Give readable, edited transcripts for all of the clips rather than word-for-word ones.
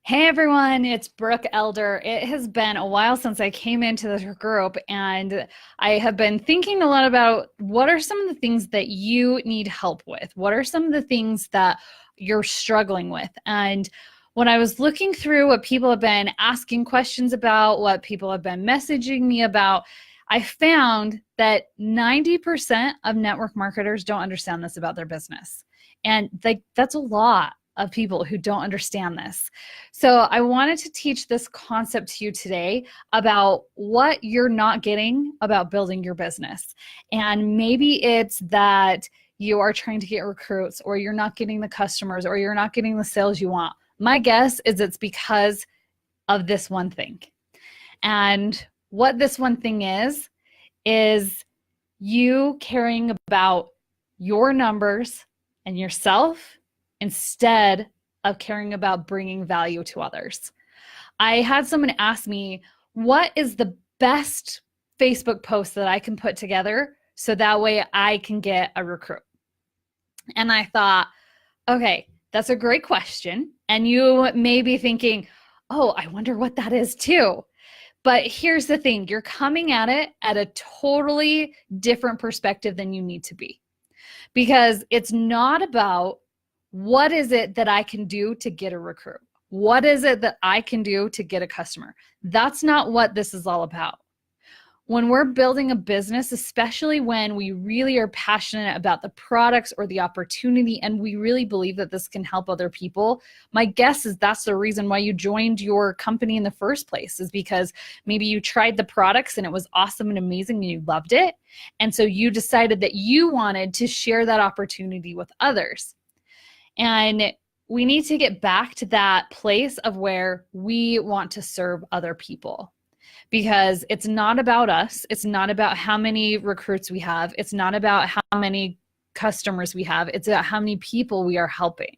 Hey everyone, it's Brooke Elder. It has been a while since I came into this group, and I have been thinking a lot about what are some of the things that you need help with? What are some of the things that you're struggling with? And when I was looking through what people have been asking questions about, what people have been messaging me about, I found that 90% of network marketers don't understand this about their business. And that's a lot of people who don't understand this. So I wanted to teach this concept to you today about what you're not getting about building your business. And maybe it's that you are trying to get recruits, or you're not getting the customers, or you're not getting the sales you want. My guess is it's because of this one thing. And what this one thing is you caring about your numbers and yourself instead of caring about bringing value to others. I had someone ask me, what is the best Facebook post that I can put together so that way I can get a recruit? And I thought, okay, that's a great question. And you may be thinking, oh, I wonder what that is too. But here's the thing, you're coming at it at a totally different perspective than you need to be. Because it's not about what is it that I can do to get a recruit? What is it that I can do to get a customer? That's not what this is all about. When we're building a business, especially when we really are passionate about the products or the opportunity, and we really believe that this can help other people, my guess is that's the reason why you joined your company in the first place, is because maybe you tried the products and it was awesome and amazing and you loved it. And so you decided that you wanted to share that opportunity with others. And we need to get back to that place of where we want to serve other people. Because it's not about us. It's not about how many recruits we have. It's not about how many customers we have. It's about how many people we are helping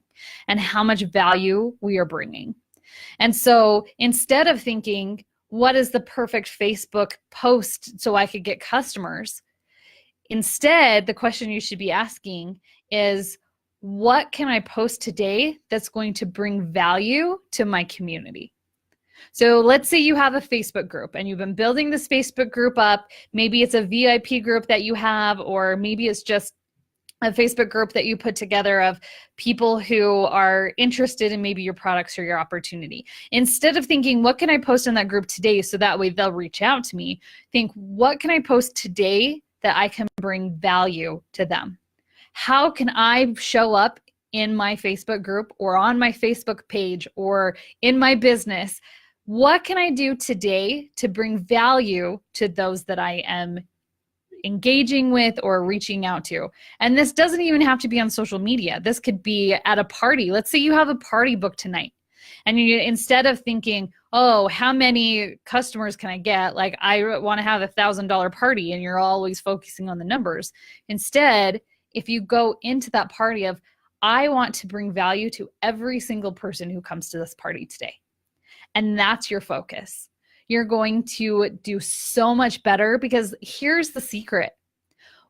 and how much value we are bringing. And so instead of thinking, what is the perfect Facebook post so I could get customers? Instead, the question you should be asking is, what can I post today that's going to bring value to my community? So let's say you have a Facebook group and you've been building this Facebook group up. Maybe it's a VIP group that you have, or maybe it's just a Facebook group that you put together of people who are interested in maybe your products or your opportunity. Instead of thinking, what can I post in that group today so that way they'll reach out to me, think, what can I post today that I can bring value to them? How can I show up in my Facebook group or on my Facebook page or in my business? What can I do today to bring value to those that I am engaging with or reaching out to? And this doesn't even have to be on social media. This could be at a party. Let's say you have a party booked tonight, and you, instead of thinking, oh, how many customers can I get? Like, I want to have $1,000 party, and you're always focusing on the numbers. Instead, if you go into that party of, I want to bring value to every single person who comes to this party today. And that's your focus. You're going to do so much better, because here's the secret.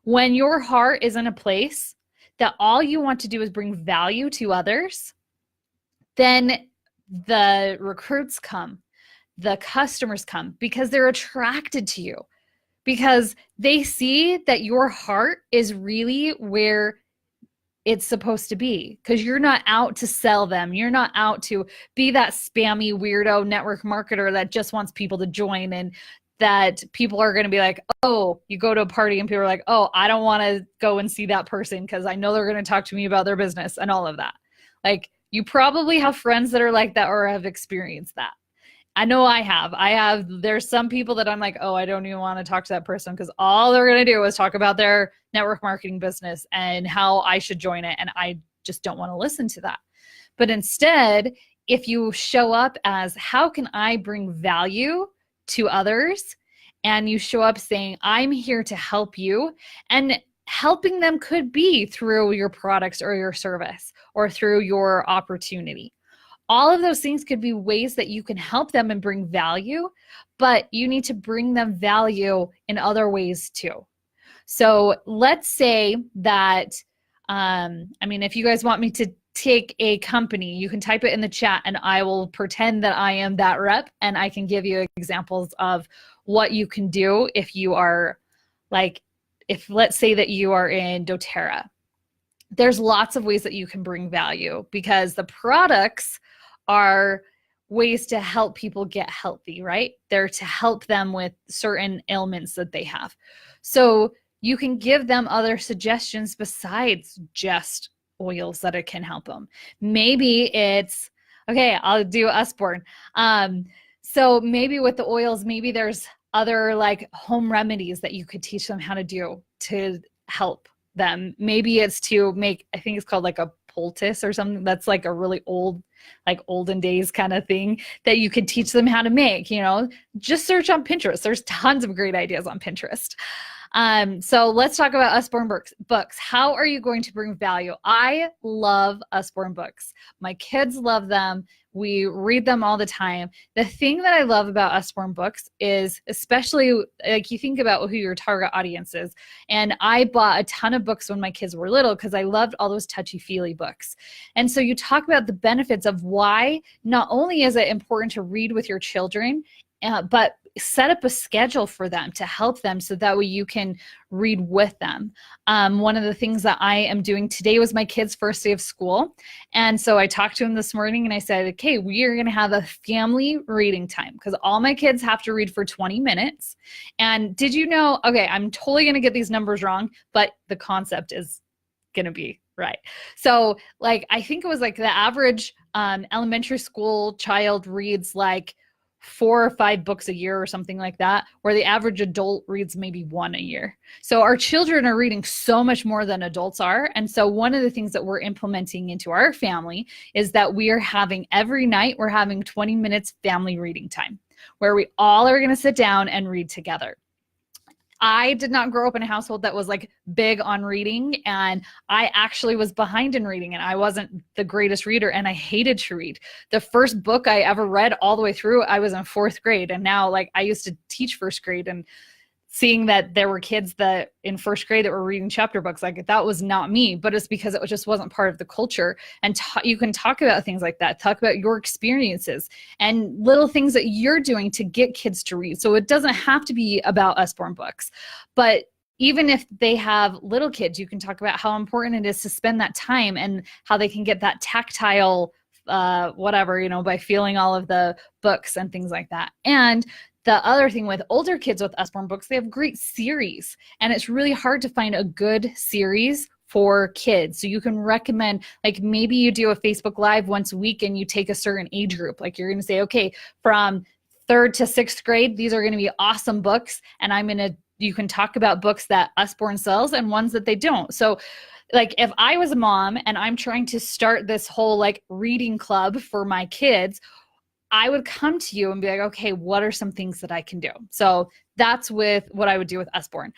When your heart is in a place that all you want to do is bring value to others, then the recruits come, the customers come, because they're attracted to you, because they see that your heart is really where it's supposed to be, because you're not out to sell them. You're not out to be that spammy weirdo network marketer that just wants people to join, and that people are going to be like, oh, you go to a party and people are like, oh, I don't want to go and see that person because I know they're going to talk to me about their business and all of that. Like, you probably have friends that are like that or have experienced that. I know I have. There's some people that I'm like, oh, I don't even want to talk to that person because all they're going to do is talk about their network marketing business and how I should join it. And I just don't want to listen to that. But instead, if you show up as, how can I bring value to others? And you show up saying, I'm here to help you. And helping them could be through your products or your service or through your opportunity. All of those things could be ways that you can help them and bring value, but you need to bring them value in other ways too. So let's say that, if you guys want me to take a company, you can type it in the chat and I will pretend that I am that rep and I can give you examples of what you can do if you are like, if let's say that you are in doTERRA. There's lots of ways that you can bring value because the products are ways to help people get healthy, right? They're to help them with certain ailments that they have. So you can give them other suggestions besides just oils that it can help them. Maybe it's, okay, I'll do Usborne. So maybe with the oils, maybe there's other like home remedies that you could teach them how to do to help them. Maybe it's to make, I think it's called like a poultice or something. That's like a really old, like olden days kind of thing that you could teach them how to make, you know, just search on Pinterest. There's tons of great ideas on Pinterest. So let's talk about Usborne books. How are you going to bring value? I love Usborne books. My kids love them. We read them all the time. The thing that I love about Usborne books is, especially like you think about who your target audience is. And I bought a ton of books when my kids were little because I loved all those touchy-feely books. And so you talk about the benefits of why not only is it important to read with your children, but set up a schedule for them to help them so that way you can read with them. One of the things that I am doing today was my kids' first day of school. And so I talked to him this morning and I said, okay, we are going to have a family reading time because all my kids have to read for 20 minutes. And did you know, okay, I'm totally going to get these numbers wrong, but the concept is going to be right. So like, I think it was like the average elementary school child reads like 4 or 5 books a year or something like that, where the average adult reads maybe 1 a year. So our children are reading so much more than adults are. And so one of the things that we're implementing into our family is that we are having every night, we're having 20 minutes family reading time where we all are going to sit down and read together. I did not grow up in a household that was like big on reading, and I actually was behind in reading and I wasn't the greatest reader and I hated to read. The first book I ever read all the way through, I was in 4th grade, and now like I used to teach 1st grade, and seeing that there were kids that in 1st grade that were reading chapter books, like that was not me, but it's because it just wasn't part of the culture. And you can talk about things like that, talk about your experiences and little things that you're doing to get kids to read. So it doesn't have to be about Usborne books, but even if they have little kids, you can talk about how important it is to spend that time and how they can get that tactile whatever, you know, by feeling all of the books and things like that. And the other thing with older kids with Usborne books, they have great series, and it's really hard to find a good series for kids. So you can recommend, like maybe you do a Facebook Live once a week and you take a certain age group. Like you're going to say, okay, from 3rd to 6th grade, these are going to be awesome books. And you can talk about books that Usborne sells and ones that they don't. So like if I was a mom and I'm trying to start this whole like reading club for my kids, I would come to you and be like, okay, what are some things that I can do? So that's with what I would do with Usborne.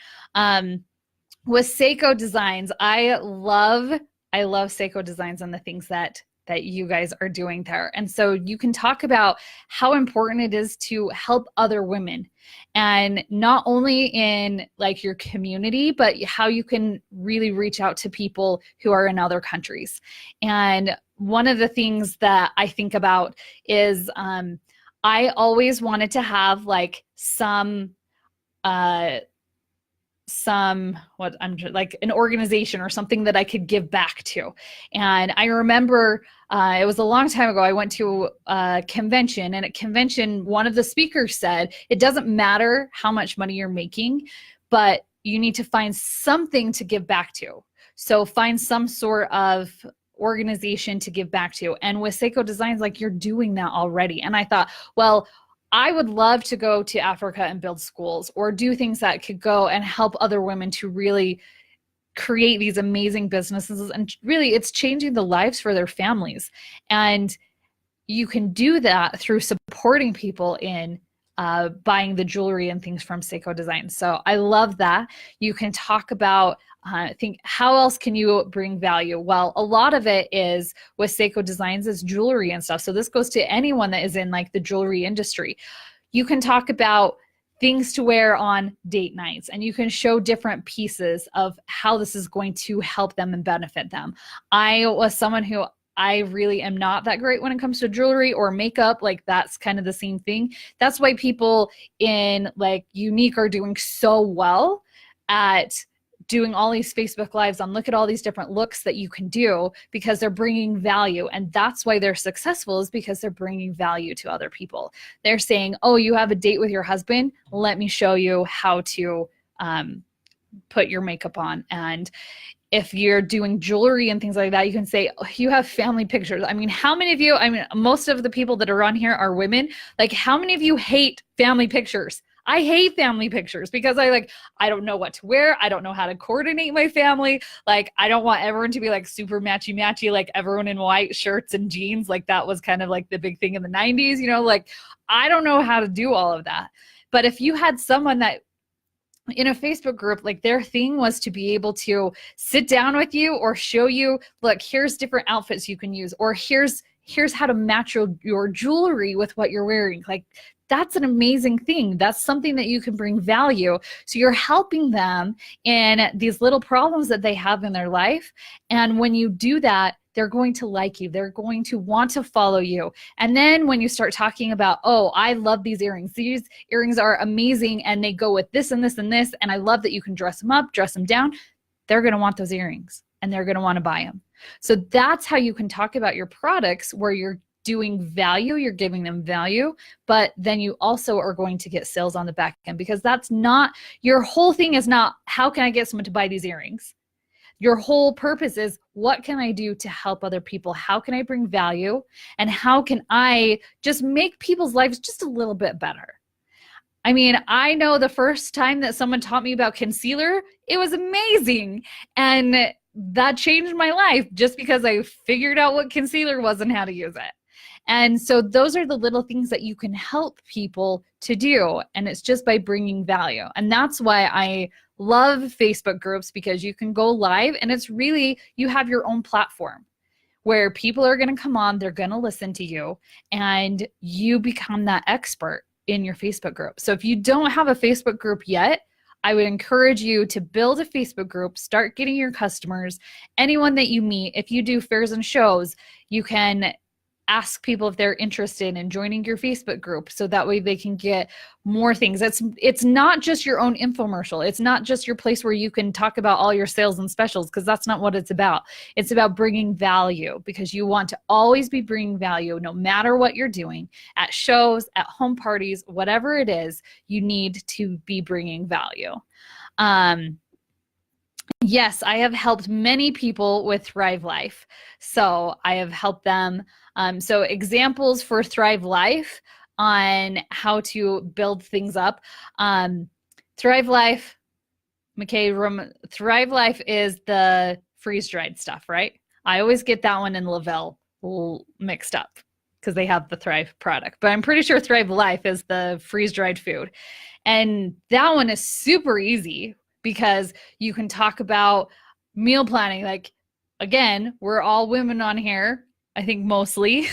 With Seiko Designs, I love Seiko Designs and the things that you guys are doing there. And so you can talk about how important it is to help other women, and not only in like your community, but how you can really reach out to people who are in other countries. And one of the things that I think about is I always wanted to have like some like an organization or something that I could give back to. And I remember it was a long time ago, I went to a convention, and at convention, one of the speakers said, it doesn't matter how much money you're making, but you need to find something to give back to. So find some sort of organization to give back to. And with Seiko Designs, like you're doing that already. And I thought, well, I would love to go to Africa and build schools or do things that could go and help other women to really create these amazing businesses. And really, it's changing the lives for their families. And you can do that through supporting people in buying the jewelry and things from Seiko Designs. So I love that. You can talk about think how else can you bring value? Well, a lot of it is with Seiko Designs is jewelry and stuff. So this goes to anyone that is in like the jewelry industry. You can talk about things to wear on date nights, and you can show different pieces of how this is going to help them and benefit them. I was someone who I really am not that great when it comes to jewelry or makeup. Like that's kind of the same thing. That's why people in like Unique are doing so well at doing all these Facebook lives on look at all these different looks that you can do, because they're bringing value. And that's why they're successful, is because they're bringing value to other people. They're saying, oh, you have a date with your husband. Let me show you how to put your makeup on. And if you're doing jewelry and things like that, you can say, oh, you have family pictures. I mean, how many of you, I mean, most of the people that are on here are women. Like, how many of you hate family pictures? I hate family pictures because I don't know what to wear. I don't know how to coordinate my family. Like, I don't want everyone to be like super matchy, like everyone in white shirts and jeans. Like that was kind of like the big thing in the 90s, you know, like I don't know how to do all of that. But if you had someone that in a Facebook group, like their thing was to be able to sit down with you or show you, look, here's different outfits you can use, or here's how to match your jewelry with what you're wearing. Like, that's an amazing thing. That's something that you can bring value. So you're helping them in these little problems that they have in their life. And when you do that, they're going to like you. They're going to want to follow you. And then when you start talking about, oh, I love these earrings. These earrings are amazing and they go with this and this and this. And I love that you can dress them up, dress them down. They're going to want those earrings and they're going to want to buy them. So that's how you can talk about your products, where you're doing value, you're giving them value, but then you also are going to get sales on the back end, because that's not, your whole thing is not, how can I get someone to buy these earrings? Your whole purpose is, what can I do to help other people? How can I bring value? And how can I just make people's lives just a little bit better? I mean, I know the first time that someone taught me about concealer, it was amazing. And that changed my life just because I figured out what concealer was and how to use it. And so those are the little things that you can help people to do. And it's just by bringing value. And that's why I love Facebook groups, because you can go live and it's really, you have your own platform where people are going to come on, they're going to listen to you, and you become that expert in your Facebook group. So if you don't have a Facebook group yet, I would encourage you to build a Facebook group, start getting your customers, anyone that you meet. If you do fairs and shows, you can ask people if they're interested in joining your Facebook group, so that way they can get more things. It's not just your own infomercial. It's not just your place where you can talk about all your sales and specials, because that's not what it's about. It's about bringing value, because you want to always be bringing value no matter what you're doing, at shows, at home parties, whatever it is, you need to be bringing value. Yes, I have helped many people with Thrive Life. So I have helped them. So examples for Thrive Life on how to build things up. Thrive Life, McKay, Thrive Life is the freeze-dried stuff, right? I always get that one and Lavelle mixed up because they have the Thrive product. But I'm pretty sure Thrive Life is the freeze-dried food. And that one is super easy, because you can talk about meal planning. Like, again, we're all women on here, I think mostly.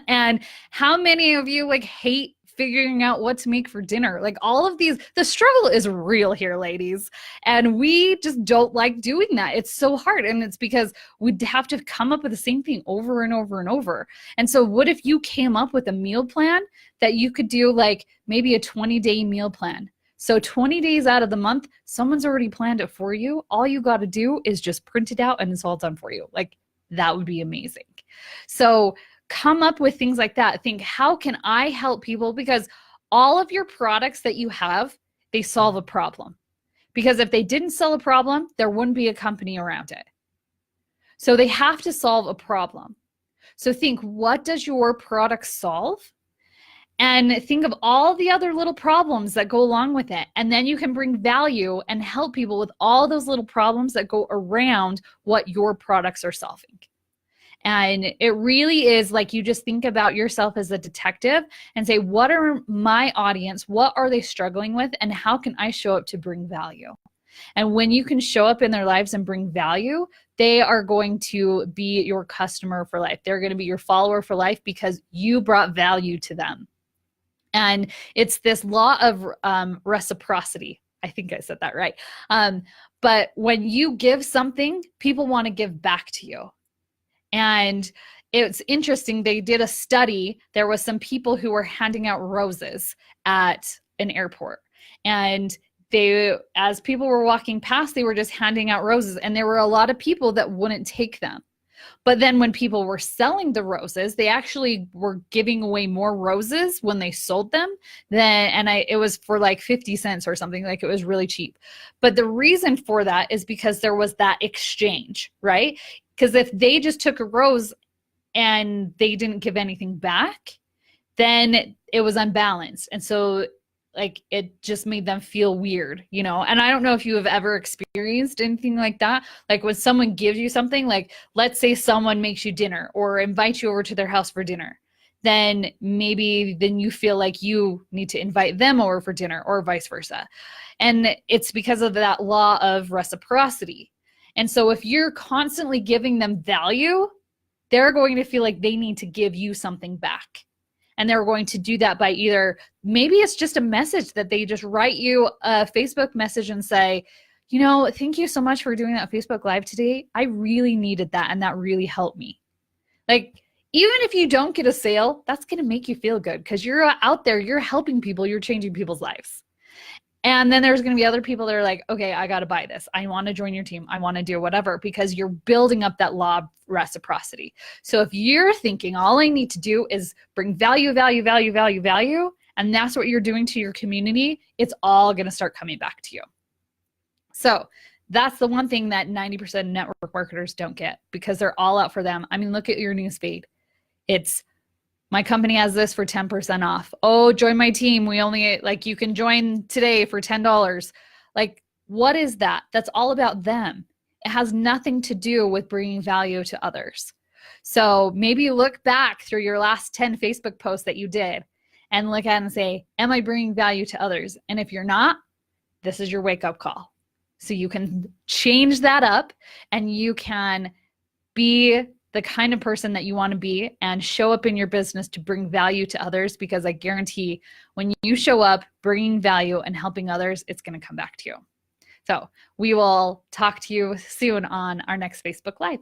And how many of you like hate figuring out what to make for dinner? Like, all of these, the struggle is real here, ladies. And we just don't like doing that. It's so hard. And it's because we'd have to come up with the same thing over and over and over. And so what if you came up with a meal plan that you could do, like maybe a 20-day meal plan? So 20 days out of the month, someone's already planned it for you. All you got to do is just print it out and it's all done for you. Like, that would be amazing. So come up with things like that. Think, how can I help people? Because all of your products that you have, they solve a problem. Because if they didn't solve a problem, there wouldn't be a company around it. So they have to solve a problem. So think, what does your product solve? And think of all the other little problems that go along with it. And then you can bring value and help people with all those little problems that go around what your products are solving. And it really is like, you just think about yourself as a detective and say, what are my audience? What are they struggling with? And how can I show up to bring value? And when you can show up in their lives and bring value, they are going to be your customer for life. They're going to be your follower for life, because you brought value to them. And it's this law of reciprocity. I think I said that right. But when you give something, people want to give back to you. And it's interesting. They did a study. There was some people who were handing out roses at an airport. And as people were walking past, they were just handing out roses. And there were a lot of people that wouldn't take them. But then when people were selling the roses, they actually were giving away more roses when they sold them it was for like 50 cents or something. Like, it was really cheap. But the reason for that is because there was that exchange, right? Because if they just took a rose and they didn't give anything back, then it was unbalanced. And so like it just made them feel weird, you know? And I don't know if you have ever experienced anything like that. Like when someone gives you something, like let's say someone makes you dinner or invites you over to their house for dinner, then you feel like you need to invite them over for dinner or vice versa. And it's because of that law of reciprocity. And so if you're constantly giving them value, they're going to feel like they need to give you something back. And they're going to do that by either, maybe it's just a message that they just write you a Facebook message and say, you know, thank you so much for doing that Facebook Live today. I really needed that, and that really helped me. Like, even if you don't get a sale, that's going to make you feel good because you're out there, you're helping people, you're changing people's lives. And then there's going to be other people that are like, okay, I got to buy this. I want to join your team. I want to do whatever, because you're building up that law of reciprocity. So if you're thinking all I need to do is bring value, value, value, value, value, and that's what you're doing to your community, it's all going to start coming back to you. So that's the one thing that 90% network marketers don't get, because they're all out for them. I mean, look at your newsfeed. It's, my company has this for 10% off. Oh, join my team. We only, like, you can join today for $10. Like, what is that? That's all about them. It has nothing to do with bringing value to others. So maybe look back through your last 10 Facebook posts that you did and look at it and say, am I bringing value to others? And if you're not, this is your wake-up call. So you can change that up and you can be the kind of person that you want to be and show up in your business to bring value to others, because I guarantee when you show up bringing value and helping others, it's going to come back to you. So we will talk to you soon on our next Facebook Live.